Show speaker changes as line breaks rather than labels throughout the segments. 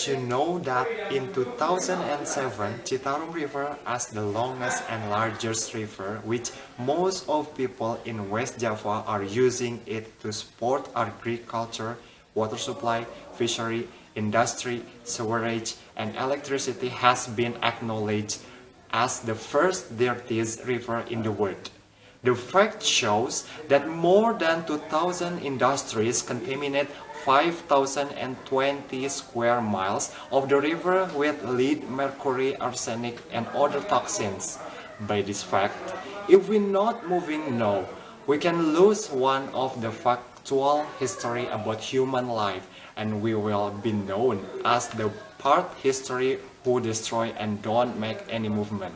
Did you know that in 2007, Citarum River as the longest and largest river, which most of people in West Java are using it to support agriculture, water supply, fishery, industry, sewerage, and electricity, has been acknowledged as the first dirtiest river in the world. The fact shows that more than 2,000 industries contaminate 5,020 square miles of the river with lead, mercury, arsenic, and other toxins. By this fact, if we're not moving now, we can lose one of the factual history about human life, and we will be known as the part history who destroy and don't make any movement.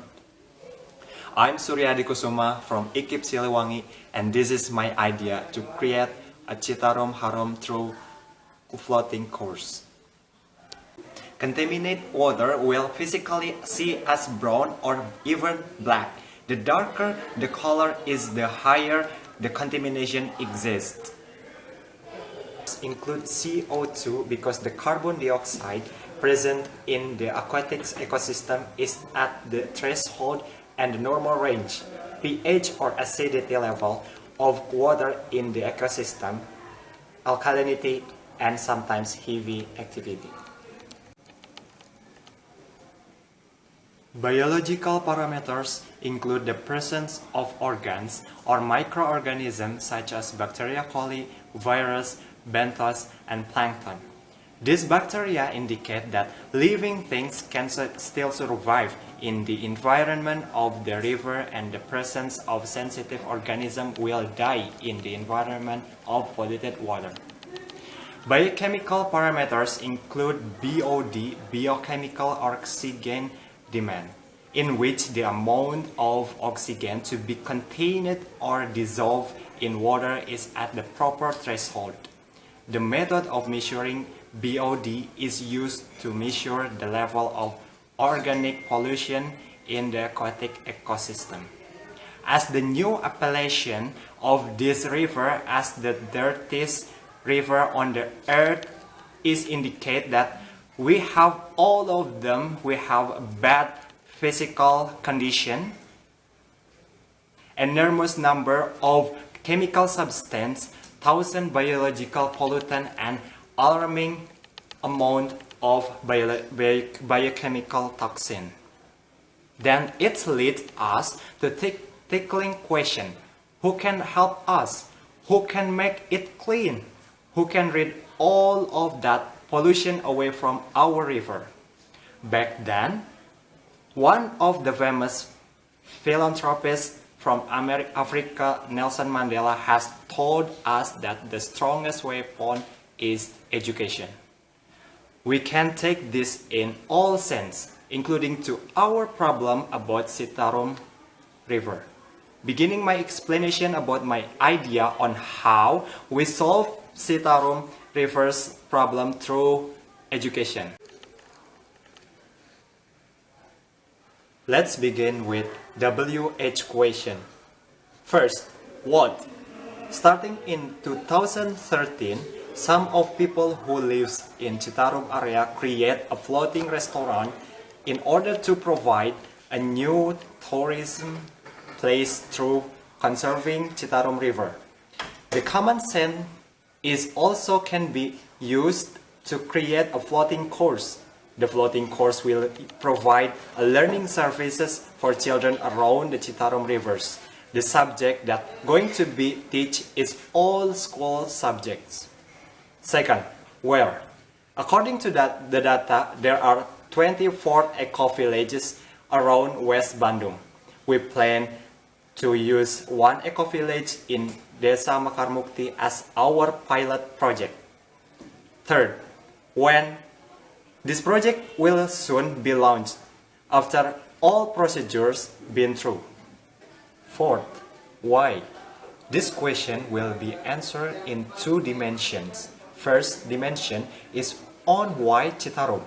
I'm Surya from IKIP Siliwangi, and this is my idea to create a Citarum Harum through floating course. Contaminated water will physically see as brown or even black. The darker the color is, the higher the contamination exists. Include CO2 because the carbon dioxide present in the aquatic ecosystem is at the threshold and the normal range, pH or acidity level of water in the ecosystem, alkalinity, and sometimes heavy activity. Biological parameters include the presence of organs or microorganisms such as bacteria coli, virus, benthos, and plankton. These bacteria indicate that living things can still survive in the environment of the river, and the presence of sensitive organisms will die in the environment of polluted water. Biochemical parameters include BOD, biochemical oxygen demand, in which the amount of oxygen to be contained or dissolved in water is at the proper threshold. The method of measuring BOD is used to measure the level of organic pollution in the aquatic ecosystem. As the new appellation of this river as the dirtiest river on the earth is indicate that we have all of them, we have bad physical condition, enormous number of chemical substance, 1,000 biological pollutant, and alarming amount of biochemical toxin. Then it leads us to tickling question: who can help us? Who can make it clean? Who can rid all of that pollution away from our river? Back then, one of the famous philanthropists from Africa, Nelson Mandela, has told us that the strongest weapon is education. We can take this in all sense, including to our problem about Citarum River. Beginning my explanation about my idea on how we solve Citarum River's problem through education. Let's begin with WH question. First, what? Starting in 2013, some of people who lives in Citarum area create a floating restaurant in order to provide a new tourism place through conserving Citarum River. The common sense is also can be used to create a floating course. The floating course will provide a learning services for children around the Citarum rivers. The subject that going to be teach is all school subjects. Second, where? According to the data, there are 24 eco-villages around West Bandung. We plan to use one eco-village in Desa Mekarmukti as our pilot project. Third, when? This project will soon be launched after all procedures been through. Fourth, why? This question will be answered in two dimensions. First dimension is on why Citarum.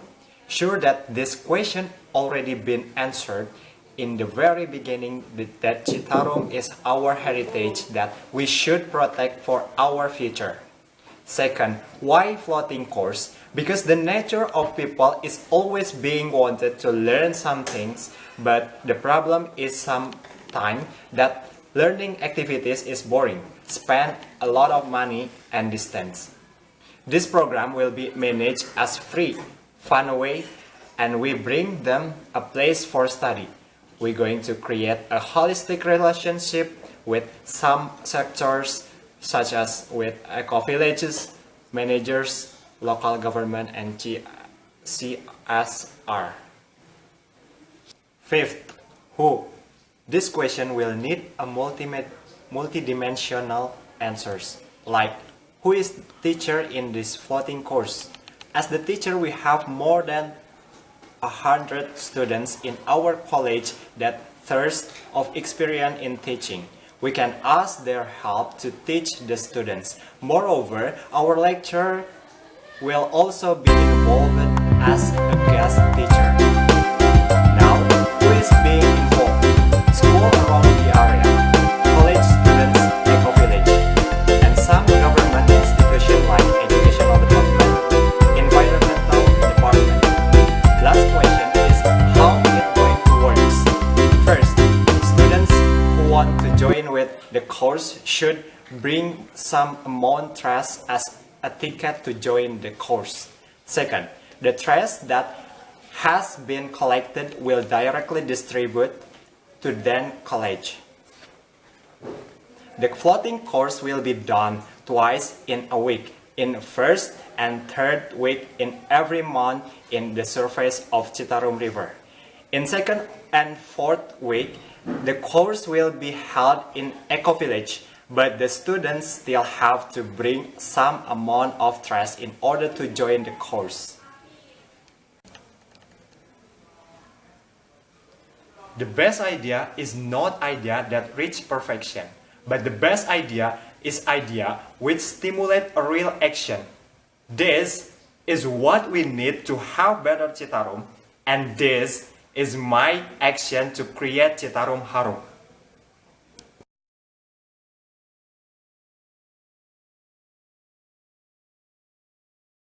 Sure that this question already been answered in the very beginning, that Citarum is our heritage that we should protect for our future. Second, why floating course? Because the nature of people is always being wanted to learn some things, but the problem is sometimes that learning activities is boring, spend a lot of money and distance. This program will be managed as free, fun way, and we bring them a place for study. We're going to create a holistic relationship with some sectors such as with eco-villages, managers, local government, and CSR. Fifth, who? This question will need a multidimensional answers, like who is the teacher in this floating course? As the teacher, we have more than 100 students in our college that thirst of experience in teaching. We can ask their help to teach the students. Moreover, our lecturer will also be involved as a guest teacher. Now, who is being involved? School around the area, college students, eco-village, and some government institutions like educational department, environmental department. Last question is how it going to work. First, students who want to join with the course should bring some amount trust as a ticket to join the course. Second, the trust that has been collected will directly distribute to then college. The floating course will be done twice in a week, in first and third week in every month in the surface of Citarum River. In second and fourth week, the course will be held in Eco Village, but the students still have to bring some amount of trust in order to join the course. The best idea is not idea that reach perfection, but the best idea is idea which stimulate a real action. This is what we need to have better Citarum, and this is my action to create Citarum Harum.